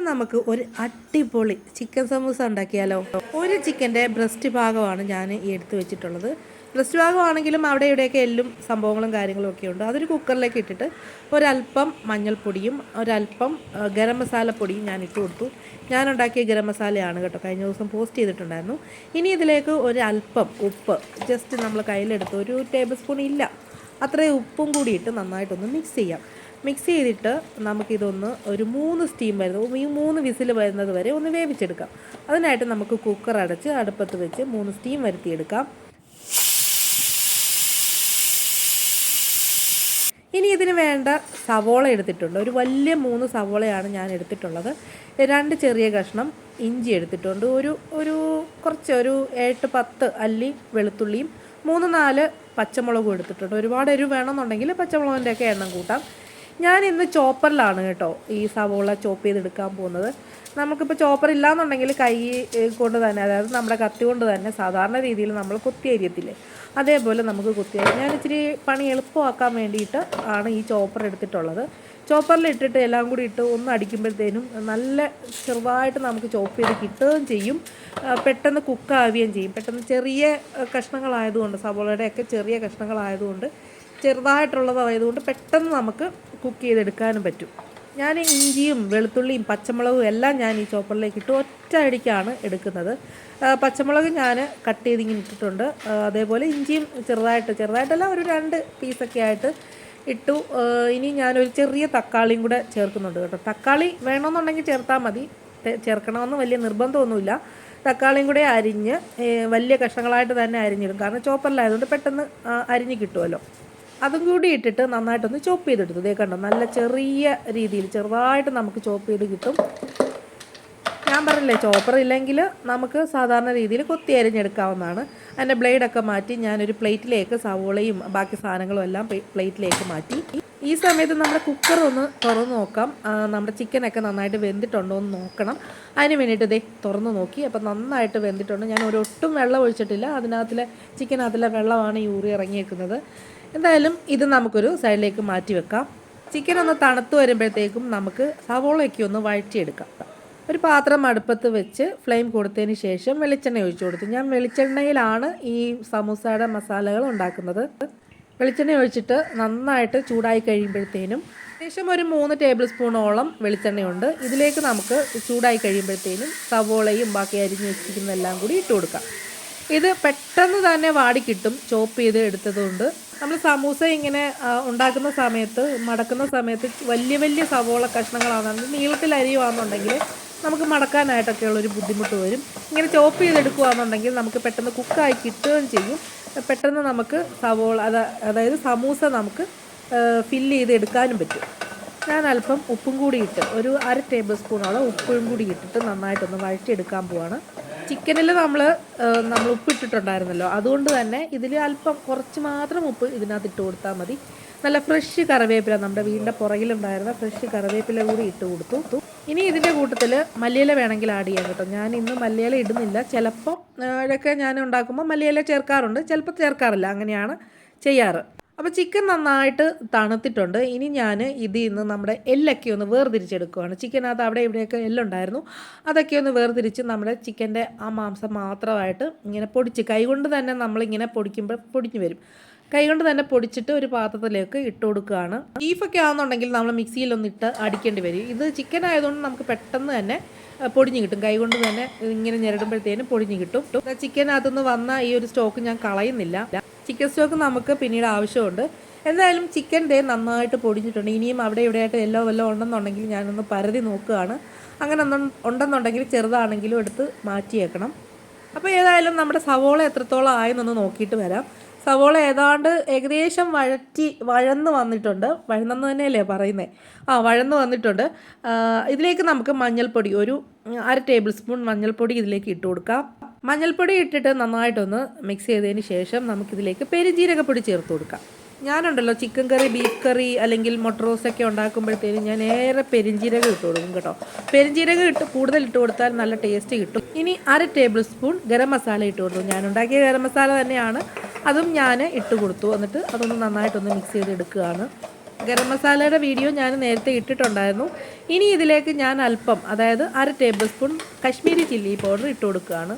നമുക്ക് ഒരു അടിപൊളി ചിക്കൻ സമൂസ ഉണ്ടാക്കിയാലോ. ഒരു ചിക്കൻ്റെ ബ്രസ്റ്റ് ഭാഗമാണ് ഞാൻ എടുത്തു വെച്ചിട്ടുള്ളത്. ബ്രസ്റ്റ് ഭാഗമാണെങ്കിലും അവിടെ ഇവിടെയൊക്കെ എല്ലും സംഭവങ്ങളും കാര്യങ്ങളും ഒക്കെ ഉണ്ട്. അതൊരു കുക്കറിലേക്ക് ഇട്ടിട്ട് ഒരല്പം മഞ്ഞൾപ്പൊടിയും ഒരല്പം ഗരം മസാലപ്പൊടിയും ഞാൻ ഇട്ട് കൊടുത്തു. ഞാൻ ഉണ്ടാക്കിയ ഗരം മസാലയാണ് കേട്ടോ, കഴിഞ്ഞ ദിവസം പോസ്റ്റ് ചെയ്തിട്ടുണ്ടായിരുന്നു. ഇനി ഇതിലേക്ക് ഒരല്പം ഉപ്പ് ജസ്റ്റ് നമ്മൾ കയ്യിലെടുത്ത് ഒരു ടേബിൾ സ്പൂൺ ഇല്ല അത്രയും ഉപ്പും കൂടി ഇട്ട് നന്നായിട്ടൊന്ന് മിക്സ് ചെയ്യാം. മിക്സ് ചെയ്തിട്ട് നമുക്കിതൊന്ന് ഒരു 3 സ്റ്റീം വരുന്നത്, ഈ 3 വിസിൽ വരുന്നത് വരെ ഒന്ന് വേവിച്ചെടുക്കാം. അതിനായിട്ട് നമുക്ക് കുക്കർ അടച്ച് അടുപ്പത്ത് വെച്ച് 3 സ്റ്റീം വരുത്തിയെടുക്കാം. ഇനി ഇതിന് വേണ്ട സവോള എടുത്തിട്ടുണ്ട്. ഒരു വലിയ 3 സവോളയാണ് ഞാൻ എടുത്തിട്ടുള്ളത്. 2 ചെറിയ കഷ്ണം ഇഞ്ചി എടുത്തിട്ടുണ്ട്. ഒരു കുറച്ച് ഒരു 8-10 അല്ലി വെളുത്തുള്ളിയും 3-4 പച്ചമുളകും എടുത്തിട്ടുണ്ട്. ഒരുപാട് എരിവ് വേണമെന്നുണ്ടെങ്കിൽ പച്ചമുളകിൻ്റെയൊക്കെ എണ്ണം കൂട്ടാം. ഞാൻ ഇന്ന് ചോപ്പറിലാണ് കേട്ടോ ഈ സവോള ചോപ്പ് ചെയ്തെടുക്കാൻ പോകുന്നത്. നമുക്കിപ്പോൾ ചോപ്പർ ഇല്ലയെന്നുണ്ടെങ്കിൽ കൈ കൊണ്ട് തന്നെ, അതായത് നമ്മുടെ കത്തി കൊണ്ട് തന്നെ സാധാരണ രീതിയിൽ നമ്മൾ കൊത്തി അരിയത്തില്ലേ, അതേപോലെ നമുക്ക് കൊത്തി അരി. ഞാൻ ഇച്ചിരി പണി എളുപ്പമാക്കാൻ വേണ്ടിയിട്ട് ആണ് ഈ ചോപ്പർ എടുത്തിട്ടുള്ളത്. ചോപ്പറിൽ ഇട്ടിട്ട് എല്ലാം കൂടി ഇട്ട് ഒന്ന് അടിക്കുമ്പോഴത്തേനും നല്ല ചെറുതായിട്ട് നമുക്ക് ചോപ്പ് ചെയ്ത് കിട്ടുകയും ചെയ്യും. പെട്ടെന്ന് കുക്കാവുകയും ചെയ്യും. പെട്ടെന്ന് ചെറിയ കഷ്ണങ്ങളായതുകൊണ്ട്, സവോളയുടെയൊക്കെ ചെറിയ കഷ്ണങ്ങളായതുകൊണ്ട്, ചെറുതായിട്ടുള്ളതായതുകൊണ്ട് പെട്ടെന്ന് നമുക്ക് കുക്ക് ചെയ്തെടുക്കാനും പറ്റും. ഞാൻ ഇഞ്ചിയും വെളുത്തുള്ളിയും പച്ചമുളകും എല്ലാം ഞാൻ ഈ ചോപ്പറിലേക്ക് ഇട്ട് ഒറ്റ അടിക്കാണ് എടുക്കുന്നത്. പച്ചമുളക് ഞാൻ കട്ട് ചെയ്തിങ്ങനെ ഇട്ടിട്ടുണ്ട്. അതേപോലെ ഇഞ്ചിയും ചെറുതായിട്ടല്ല ഒരു 2 പീസൊക്കെ ആയിട്ട് ഇട്ടു. ഇനി ഞാനൊരു ചെറിയ തക്കാളിയും കൂടെ ചേർക്കുന്നുണ്ട് കേട്ടോ. തക്കാളി വേണമെന്നുണ്ടെങ്കിൽ ചേർത്താൽ മതി, ചേർക്കണമെന്ന് വലിയ നിർബന്ധമൊന്നുമില്ല. തക്കാളിയും കൂടെ അരിഞ്ഞ് വലിയ കഷ്ണങ്ങളായിട്ട് തന്നെ അരിഞ്ഞിടും, കാരണം ചോപ്പറിലായതുകൊണ്ട് പെട്ടെന്ന് അരിഞ്ഞ് കിട്ടുമല്ലോ. അതും കൂടി ഇട്ടിട്ട് നന്നായിട്ടൊന്ന് ചോപ്പ് ചെയ്തെടുത്തു. ഇതേ കണ്ടോ, നല്ല ചെറിയ രീതിയിൽ ചെറുതായിട്ട് നമുക്ക് ചോപ്പ് ചെയ്ത് കിട്ടും. ഞാൻ പറഞ്ഞില്ലേ, ചോപ്പർ ഇല്ലെങ്കിൽ നമുക്ക് സാധാരണ രീതിയിൽ കൊത്തി അരിഞ്ഞെടുക്കാവുന്നതാണ്. അതിൻ്റെ ബ്ലേഡൊക്കെ മാറ്റി ഞാനൊരു പ്ലേറ്റിലേക്ക് സവോളയും ബാക്കി സാധനങ്ങളും എല്ലാം പ്ലേറ്റിലേക്ക് മാറ്റി. ഈ സമയത്ത് നമ്മുടെ കുക്കർ ഒന്ന് തുറന്ന് നോക്കാം, നമ്മുടെ ചിക്കനൊക്കെ നന്നായിട്ട് വെന്തിട്ടുണ്ടോ എന്ന് നോക്കണം. അതിന് വേണ്ടിയിട്ട് ഇതേ തുറന്ന് നോക്കി. അപ്പോൾ നന്നായിട്ട് വെന്തിട്ടുണ്ട്. ഞാൻ ഒരൊട്ടും വെള്ളം ഒഴിച്ചിട്ടില്ല, ചിക്കനകത്തിലെ വെള്ളമാണ് യൂറി ഇറങ്ങിയേക്കുന്നത്. എന്തായാലും ഇത് നമുക്കൊരു സൈഡിലേക്ക് മാറ്റി വെക്കാം. ചിക്കൻ ഒന്ന് തണുത്ത് വരുമ്പോഴത്തേക്കും നമുക്ക് സവോളയൊക്കെ ഒന്ന് വഴറ്റിയെടുക്കാം. ഒരു പാത്രം അടുപ്പത്ത് വെച്ച് ഫ്ലെയിം കൊടുത്തതിന് ശേഷം വെളിച്ചെണ്ണ ഒഴിച്ചു കൊടുത്തു. ഞാൻ വെളിച്ചെണ്ണയിലാണ് ഈ സമൂസയുടെ മസാലകൾ ഉണ്ടാക്കുന്നത്. വെളിച്ചെണ്ണ ഒഴിച്ചിട്ട് നന്നായിട്ട് ചൂടായി കഴിയുമ്പോഴത്തേനും ശേഷം ഒരു 3 ടേബിൾ സ്പൂണോളം വെളിച്ചെണ്ണയുണ്ട്. ഇതിലേക്ക് നമുക്ക് ചൂടായി കഴിയുമ്പോഴത്തേനും സവോളയും ബാക്കി അരിഞ്ഞ് വെച്ചിരിക്കുന്നതെല്ലാം കൂടി ഇട്ട് കൊടുക്കാം. ഇത് പെട്ടെന്ന് തന്നെ വാടിക്കിട്ടും ചോപ്പ് ചെയ്ത് എടുത്തതുകൊണ്ട്. നമ്മൾ സമൂസ ഇങ്ങനെ ഉണ്ടാക്കുന്ന സമയത്ത്, മടക്കുന്ന സമയത്ത് വലിയ സവോള കഷ്ണങ്ങളാണെന്നുണ്ടെങ്കിൽ, നീളത്തിൽ അരിയുവാണെന്നുണ്ടെങ്കിൽ നമുക്ക് മടക്കാനായിട്ടൊക്കെ ഉള്ളൊരു ബുദ്ധിമുട്ട് വരും. ഇങ്ങനെ ചോപ്പ് ചെയ്തെടുക്കുകയാണെന്നുണ്ടെങ്കിൽ നമുക്ക് പെട്ടെന്ന് കുക്കായി കിട്ടുകയും ചെയ്യും. പെട്ടെന്ന് നമുക്ക് സവോള അതായത് സമൂസ നമുക്ക് ഫില്ല് ചെയ്ത് എടുക്കാനും പറ്റും. ഞാൻ അല്പം ഉപ്പും കൂടി ഇട്ട് ഒരു 1/2 ടേബിൾ സ്പൂണോളം ഉപ്പും കൂടി ഇട്ടിട്ട് നന്നായിട്ടൊന്ന് വഴറ്റിയെടുക്കാൻ പോവാണ്. ചിക്കനിൽ നമ്മൾ ഉപ്പിട്ടിട്ടുണ്ടായിരുന്നല്ലോ, അതുകൊണ്ട് തന്നെ ഇതിൽ അല്പം കുറച്ച് മാത്രം ഉപ്പ് ഇതിനകത്ത് ഇട്ട് കൊടുത്താൽ മതി. നല്ല ഫ്രഷ് കറിവേപ്പില, നമ്മുടെ വീടിൻ്റെ പുറകിലുണ്ടായിരുന്ന ഫ്രഷ് കറിവേപ്പില കൂടി ഇട്ട് കൊടുത്തു. ഇനി ഇതിൻ്റെ കൂട്ടത്തിൽ മല്ലിയില വേണമെങ്കിൽ ആഡ് ചെയ്യാം കേട്ടോ. ഞാൻ ഇന്ന് മല്ലിയില ഇടുന്നില്ല. ചിലപ്പോൾ ഇതൊക്കെ ഞാൻ ഉണ്ടാക്കുമ്പോൾ മല്ലിയില ചേർക്കാറുണ്ട്, ചിലപ്പോൾ ചേർക്കാറില്ല, അങ്ങനെയാണ് ചെയ്യാറ്. അപ്പോൾ ചിക്കൻ നന്നായിട്ട് തണുത്തിട്ടുണ്ട്. ഇനി ഞാൻ ഇതിൽ നിന്ന് നമ്മുടെ എല്ലൊക്കെ ഒന്ന് വേർതിരിച്ചെടുക്കുകയാണ്. ചിക്കനകത്ത് അവിടെ ഇവിടെയൊക്കെ എല്ലുണ്ടായിരുന്നു, അതൊക്കെ ഒന്ന് വേർതിരിച്ച് നമ്മുടെ ചിക്കൻ്റെ ആ മാംസം മാത്രമായിട്ട് ഇങ്ങനെ പൊടിച്ച് കൈകൊണ്ട് തന്നെ നമ്മളിങ്ങനെ പൊടിക്കുമ്പോൾ പൊടിഞ്ഞു വരും. കൈകൊണ്ട് തന്നെ പൊടിച്ചിട്ട് ഒരു പാത്രത്തിലേക്ക് ഇട്ട് കൊടുക്കുകയാണ്. ബീഫൊക്കെ ആണെന്നുണ്ടെങ്കിൽ നമ്മൾ മിക്സിയിലൊന്നിട്ട് അടിക്കേണ്ടി വരും. ഇത് ചിക്കൻ ആയതുകൊണ്ട് നമുക്ക് പെട്ടെന്ന് തന്നെ പൊടിഞ്ഞ് കിട്ടും. കൈകൊണ്ട് തന്നെ ഇങ്ങനെ ഞെരടുമ്പോഴത്തേനും പൊടിഞ്ഞ് കിട്ടും. ചിക്കനകത്തുനിന്ന് വന്ന ഈ ഒരു സ്റ്റോക്ക് ഞാൻ കളയുന്നില്ല. ചിക്കൻ സ്റ്റോക്ക് നമുക്ക് പിന്നീട് ആവശ്യമുണ്ട്. എന്തായാലും ചിക്കൻ നന്നായിട്ട് പൊടിഞ്ഞിട്ടുണ്ട്. ഇനിയും അവിടെ ഇവിടെയായിട്ട് വല്ലതും ഉണ്ടെന്നുണ്ടെങ്കിൽ ഞാനൊന്ന് പരതി നോക്കുകയാണ്. അങ്ങനെ ഉണ്ടെന്നുണ്ടെങ്കിൽ ചെറുതാണെങ്കിലും എടുത്ത് മാറ്റിയേക്കണം. അപ്പോൾ ഏതായാലും നമ്മുടെ സവോള എത്രത്തോളം ആയെന്നൊന്ന് നോക്കിയിട്ട് വരാം. സവോള ഏകദേശം വഴന്ന് വന്നിട്ടുണ്ട്. വഴന്നെന്ന് തന്നെയല്ലേ പറയുന്നത്? വഴന്ന് വന്നിട്ടുണ്ട്. ഇതിലേക്ക് നമുക്ക് മഞ്ഞൾപ്പൊടി ഒരു 1/2 ടേബിൾ സ്പൂൺ മഞ്ഞൾപ്പൊടി ഇതിലേക്ക് ഇട്ട് കൊടുക്കാം. മഞ്ഞൾപ്പൊടി ഇട്ടിട്ട് നന്നായിട്ടൊന്ന് മിക്സ് ചെയ്തതിന് ശേഷം നമുക്കിതിലേക്ക് പെരുംജീരകപ്പൊടി ചേർത്ത് കൊടുക്കാം. ഞാനുണ്ടല്ലോ ചിക്കൻ കറി, ബീഫ് കറി അല്ലെങ്കിൽ മുട്ട റോസ്റ്റൊക്കെ ഉണ്ടാക്കുമ്പോഴത്തേനും ഞാൻ ഏറെ പെരുംജീരകം ഇട്ട് കൊടുക്കും കേട്ടോ. പെരുംജീരകം കൂടുതൽ ഇട്ട് കൊടുത്താൽ നല്ല ടേസ്റ്റ് കിട്ടും. ഇനി 1/2 ടേബിൾ സ്പൂൺ ഗരം മസാല ഇട്ട് കൊടുത്തു. ഞാൻ ഉണ്ടാക്കിയ ഗരം മസാല തന്നെയാണ്, അതും ഞാൻ ഇട്ട് കൊടുത്തു. എന്നിട്ട് അതൊന്ന് നന്നായിട്ടൊന്ന് മിക്സ് ചെയ്തെടുക്കുകയാണ്. ഗരം മസാലയുടെ വീഡിയോ ഞാൻ നേരത്തെ ഇട്ടിട്ടുണ്ടായിരുന്നു. ഇനി ഇതിലേക്ക് ഞാൻ അല്പം, അതായത് 1/2 table spoon Kashmiri chilli powder ഇട്ട് കൊടുക്കുകയാണ്.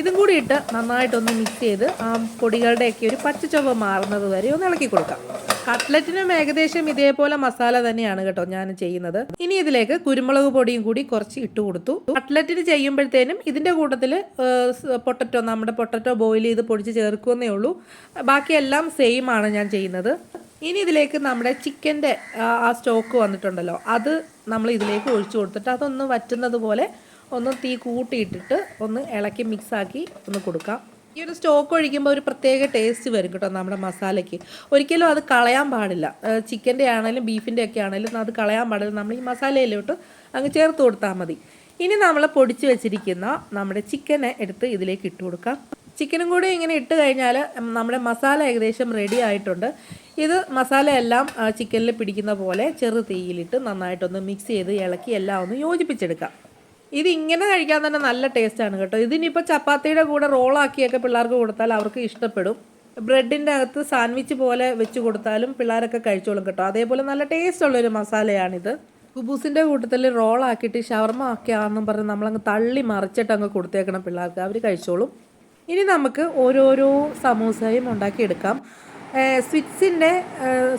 ഇതും കൂടി ഇട്ട് നന്നായിട്ടൊന്ന് മിക്സ് ചെയ്ത് ആ പൊടികളുടെയൊക്കെ ഒരു പച്ച ചുവ മാറുന്നത് വരെ ഒന്ന് ഇളക്കി കൊടുക്കാം. കട്ട്ലറ്റിനും ഏകദേശം ഇതേപോലെ മസാല തന്നെയാണ് കേട്ടോ ഞാൻ ചെയ്യുന്നത്. ഇനി ഇതിലേക്ക് കുരുമുളക് പൊടിയും കൂടി കുറച്ച് ഇട്ട് കൊടുത്തു. കട്ട്ലറ്റിന് ചെയ്യുമ്പോഴത്തേനും ഇതിൻ്റെ കൂട്ടത്തിൽ നമ്മുടെ പൊട്ടറ്റോ ബോയിൽ ചെയ്ത് പൊടിച്ച് ചേർക്കുന്നേ ഉള്ളൂ. ബാക്കിയെല്ലാം സെയിം ആണ് ഞാൻ ചെയ്യുന്നത്. ഇനി ഇതിലേക്ക് നമ്മുടെ ചിക്കൻ്റെ ആ സ്റ്റോക്ക് വന്നിട്ടുണ്ടല്ലോ, അത് നമ്മൾ ഇതിലേക്ക് ഒഴിച്ചു കൊടുത്തിട്ട് അതൊന്ന് വറ്റുന്നത് പോലെ ഒന്ന് തീ കൂട്ടിയിട്ടിട്ട് ഒന്ന് ഇളക്കി മിക്സാക്കി ഒന്ന് കൊടുക്കാം. ഈ ഒരു സ്റ്റോക്ക് ഒഴിക്കുമ്പോൾ ഒരു പ്രത്യേക ടേസ്റ്റ് വരും കേട്ടോ നമ്മുടെ മസാലയ്ക്ക്. ഒരിക്കലും അത് കളയാൻ പാടില്ല. ചിക്കൻ്റെ ആണെങ്കിലും ബീഫിൻ്റെ ഒക്കെ ആണെങ്കിലും അത് കളയാൻ പാടില്ല. നമ്മൾ ഈ മസാലയിലോട്ട് അങ്ങ് ചേർത്ത് കൊടുത്താൽ മതി. ഇനി നമ്മൾ പൊടിച്ച് വെച്ചിരിക്കുന്ന നമ്മുടെ ചിക്കനെ എടുത്ത് ഇതിലേക്ക് ഇട്ട് കൊടുക്കാം. ചിക്കനും കൂടി ഇങ്ങനെ ഇട്ട് കഴിഞ്ഞാൽ നമ്മുടെ മസാല ഏകദേശം റെഡി ആയിട്ടുണ്ട്. ഇത് മസാല എല്ലാം ചിക്കനിൽ പിടിക്കുന്ന പോലെ ചെറു തീയിലിട്ട് നന്നായിട്ടൊന്ന് മിക്സ് ചെയ്ത് ഇളക്കി എല്ലാം ഒന്ന് യോജിപ്പിച്ചെടുക്കാം. ഇത് ഇങ്ങനെ കഴിക്കാൻ തന്നെ നല്ല ടേസ്റ്റാണ് കേട്ടോ. ഇതിനിപ്പോൾ ചപ്പാത്തിയുടെ കൂടെ റോളാക്കിയൊക്കെ പിള്ളേർക്ക് കൊടുത്താൽ അവർക്ക് ഇഷ്ടപ്പെടും. ബ്രെഡിൻ്റെ അകത്ത് സാൻഡ്വിച്ച് പോലെ വെച്ച് കൊടുത്താലും പിള്ളേരൊക്കെ കഴിച്ചോളും കേട്ടോ. അതേപോലെ നല്ല ടേസ്റ്റുള്ളൊരു മസാലയാണിത്. കുബൂസിൻ്റെ കൂട്ടത്തിൽ റോളാക്കിയിട്ട് ഷവർമ ആക്കിയാണെന്നും പറഞ്ഞ് നമ്മളങ്ങ് തള്ളി മറിച്ചിട്ട് അങ്ങ് കൊടുത്തേക്കണം പിള്ളേർക്ക്, അവർ കഴിച്ചോളും. ഇനി നമുക്ക് ഓരോരോ സമൂസയും ഉണ്ടാക്കിയെടുക്കാം. സ്വിറ്റ്സിൻ്റെ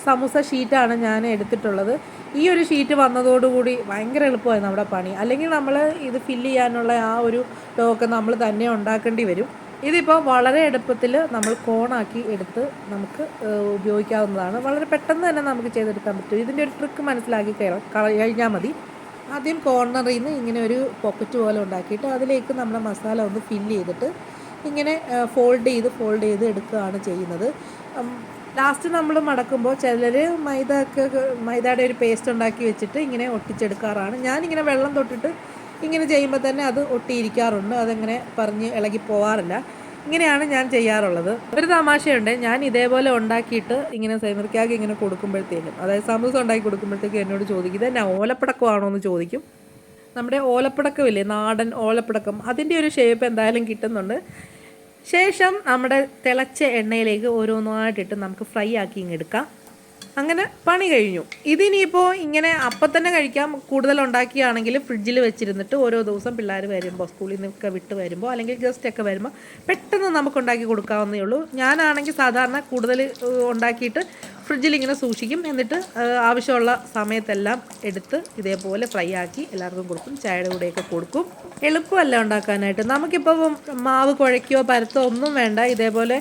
സമൂസ ഷീറ്റാണ് ഞാൻ എടുത്തിട്ടുള്ളത്. ഈ ഒരു ഷീറ്റ് വന്നതോടുകൂടി ഭയങ്കര എളുപ്പമായി നമ്മുടെ പണി. അല്ലെങ്കിൽ നമ്മൾ ഇത് ഫില്ല് ചെയ്യാനുള്ള ആ ഒരു ഡോക്ക് നമ്മൾ തന്നെ ഉണ്ടാക്കേണ്ടി വരും. ഇതിപ്പോൾ വളരെ എളുപ്പത്തിൽ നമ്മൾ കോണാക്കി എടുത്ത് നമുക്ക് ഉപയോഗിക്കാവുന്നതാണ്. വളരെ പെട്ടെന്ന് തന്നെ നമുക്ക് ചെയ്തെടുക്കാൻ പറ്റും. ഇതിൻ്റെ ഒരു ട്രിക്ക് മനസ്സിലാക്കി കഴിഞ്ഞാൽ മതി. ആദ്യം കോർണറിൽ നിന്ന് ഇങ്ങനെ ഒരു പോക്കറ്റ് പോലെ ഉണ്ടാക്കിയിട്ട് അതിലേക്ക് നമ്മുടെ മസാല ഒന്ന് ഫില്ല് ചെയ്തിട്ട് ഇങ്ങനെ ഫോൾഡ് ചെയ്ത് എടുക്കുകയാണ് ചെയ്യുന്നത്. ലാസ്റ്റ് നമ്മൾ മടക്കുമ്പോൾ ചിലർ മൈദയുടെ ഒരു പേസ്റ്റ് ഉണ്ടാക്കി വെച്ചിട്ട് ഇങ്ങനെ ഒട്ടിച്ചെടുക്കാറാണ്. ഞാനിങ്ങനെ വെള്ളം തൊട്ടിട്ട് ഇങ്ങനെ ചെയ്യുമ്പോൾ തന്നെ അത് ഒട്ടിയിരിക്കാറുണ്ട്. അതങ്ങനെ പറഞ്ഞ് ഇളകി പോകാറില്ല. ഇങ്ങനെയാണ് ഞാൻ ചെയ്യാറുള്ളത്. ഒരു തമാശയുണ്ട്, ഞാൻ ഇതേപോലെ ഉണ്ടാക്കിയിട്ട് ഇങ്ങനെ സൈമർക്കാക്കി ഇങ്ങനെ കൊടുക്കുമ്പോഴത്തേക്കും, അതായത് സമൂസ ഉണ്ടാക്കി കൊടുക്കുമ്പോഴത്തേക്കും എന്നോട് ചോദിക്കും ഇത് എന്നാ ഓലപ്പടക്കമാണോ എന്ന് ചോദിക്കും. നമ്മുടെ ഓലപ്പടക്കമില്ലേ, നാടൻ ഓലപ്പടക്കം, അതിൻ്റെ ഒരു ഷേപ്പ് എന്തായാലും കിട്ടുന്നുണ്ട്. ശേഷം നമ്മുടെ തിളച്ച എണ്ണയിലേക്ക് ഓരോന്നായിട്ടിട്ട് നമുക്ക് ഫ്രൈ ആക്കി ഇങ്ങെടുക്കാം. അങ്ങനെ പണി കഴിഞ്ഞു. ഇതിനിപ്പോൾ ഇങ്ങനെ അപ്പം തന്നെ കഴിക്കാം. കൂടുതൽ ഉണ്ടാക്കിയാണെങ്കിൽ ഫ്രിഡ്ജിൽ വെച്ചിരുന്നിട്ട് ഓരോ ദിവസം പിള്ളേർ വരുമ്പോൾ, സ്കൂളിൽ നിന്നൊക്കെ വിട്ട് വരുമ്പോൾ അല്ലെങ്കിൽ ഗസ്റ്റൊക്കെ വരുമ്പോൾ പെട്ടെന്ന് നമുക്ക് ഉണ്ടാക്കി കൊടുക്കാവുന്നേ ഉള്ളൂ. ഞാനാണെങ്കിൽ സാധാരണ കൂടുതൽ ഉണ്ടാക്കിയിട്ട് ഫ്രിഡ്ജിൽ ഇങ്ങനെ സൂക്ഷിക്കും. എന്നിട്ട് ആവശ്യമുള്ള സമയത്തെല്ലാം എടുത്ത് ഇതേപോലെ ഫ്രൈ ആക്കി എല്ലാവർക്കും കൊടുക്കും. ചായയുടെ കൂടെയൊക്കെ കൊടുക്കും. എളുപ്പമല്ല ഉണ്ടാക്കാനായിട്ട്. നമുക്കിപ്പോൾ മാവ് കുഴയ്ക്കുകയോ പരത്തോ ഒന്നും വേണ്ട. ഇതേപോലെ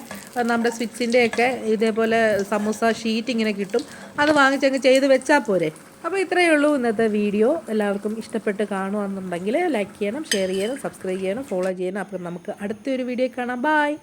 നമ്മുടെ സ്വിറ്റ്സിൻ്റെയൊക്കെ ഇതേപോലെ സമൂസ ഷീറ്റ് ഇങ്ങനെ കിട്ടും. അത് വാങ്ങിച്ചങ്ങ് ചെയ്ത് വെച്ചാൽ പോരെ. അപ്പോൾ ഇത്രയേ ഉള്ളൂ ഇന്നത്തെ വീഡിയോ. എല്ലാവർക്കും ഇഷ്ടപ്പെട്ട് കാണുകയെന്നുണ്ടെങ്കിൽ ലൈക്ക് ചെയ്യണം, ഷെയർ ചെയ്യണം, സബ്സ്ക്രൈബ് ചെയ്യണം, ഫോളോ ചെയ്യണം. അപ്പോൾ നമുക്ക് അടുത്തൊരു വീഡിയോ കാണാം. ബായ്.